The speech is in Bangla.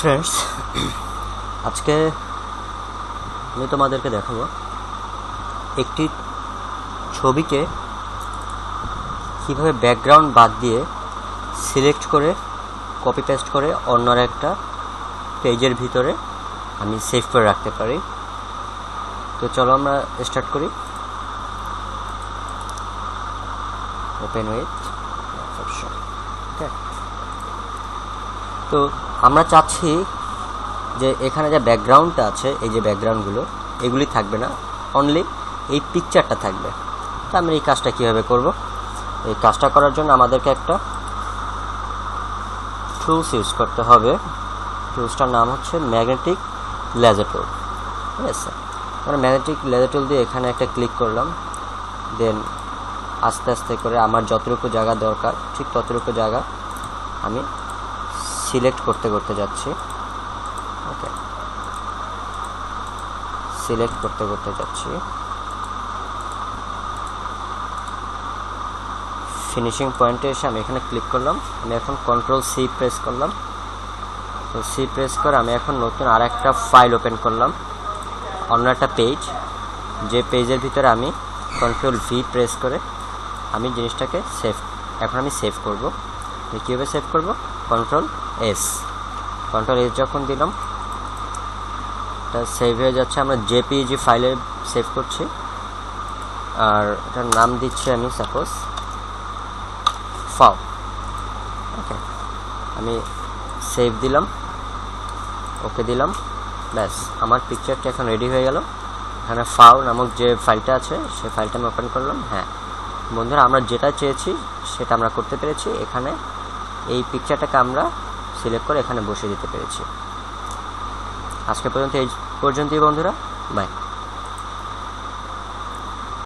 ফ্রেন্ডস, আজকে আমি তোমাদেরকে দেখাবো একটি ছবিকে কিভাবে ব্যাকগ্রাউন্ড বাদ দিয়ে সিলেক্ট করে কপি পেস্ট করে অন্য একটা পেজের ভিতরে আমি সেভ করে রাখতে পারি। তো চলো আমরা স্টার্ট করি। Open with option. ওকে, তো আমরা চাচ্ছি যে এখানে যে ব্যাকগ্রাউন্ডটা আছে, এই যে ব্যাকগ্রাউন্ডগুলো এগুলি থাকবে না, অনলি এই পিকচারটা থাকবে। তো আমরা এই কাজটা কীভাবে করব? এই কাজটা করার জন্য আমাদেরকে একটা টুলস ইউজ করতে হবে। টুলসটার নাম হচ্ছে ম্যাগনেটিক লেজার টুল। ঠিক আছে, আমরা ম্যাগনেটিক লেজার টুল দিয়ে এখানে একটা ক্লিক করলাম। দেন আস্তে আস্তে করে আমার যতটুকু জায়গা দরকার ঠিক ততটুকু জায়গা আমি সিলেক্ট করতে করতে যাচ্ছি। ওকে, সিলেক্ট করতে করতে যাচ্ছি। ফিনিশিং পয়েন্টে এসে আমি এখানে ক্লিক করলাম। আমি এখন Ctrl+C প্রেস করলাম। তো সি প্রেস করে আমি এখন নতুন আর একটা ফাইল ওপেন করলাম, অন্য একটা পেজ, যে পেজের ভিতরে আমি Ctrl+V প্রেস করে আমি জিনিসটাকে এখন আমি সেভ করব। কীভাবে সেভ করব? Ctrl+S যখন দিলাম এটা সেভ হয়ে যাচ্ছে। আমরা জেপিইজি ফাইলে সেভ করছি, আর এটার নাম দিচ্ছি আমি সাপোজ ফাও। ওকে, আমি সেভ দিলাম, ওকে দিলাম, ব্যাস আমার পিকচারটা এখন রেডি হয়ে গেল। এখানে ফাও নামক যে ফাইলটা আছে সেই ফাইলটা আমি ওপেন করলাম। হ্যাঁ বন্ধুরা, আমরা যেটা চেয়েছি সেটা আমরা করতে পেরেছি। এখানে এই পিকচারটাকে আমরা সিলেক্ট করে এখানে বসিয়ে দিতে পেরেছি। আজকে পর্যন্তই বন্ধুরা, বাই।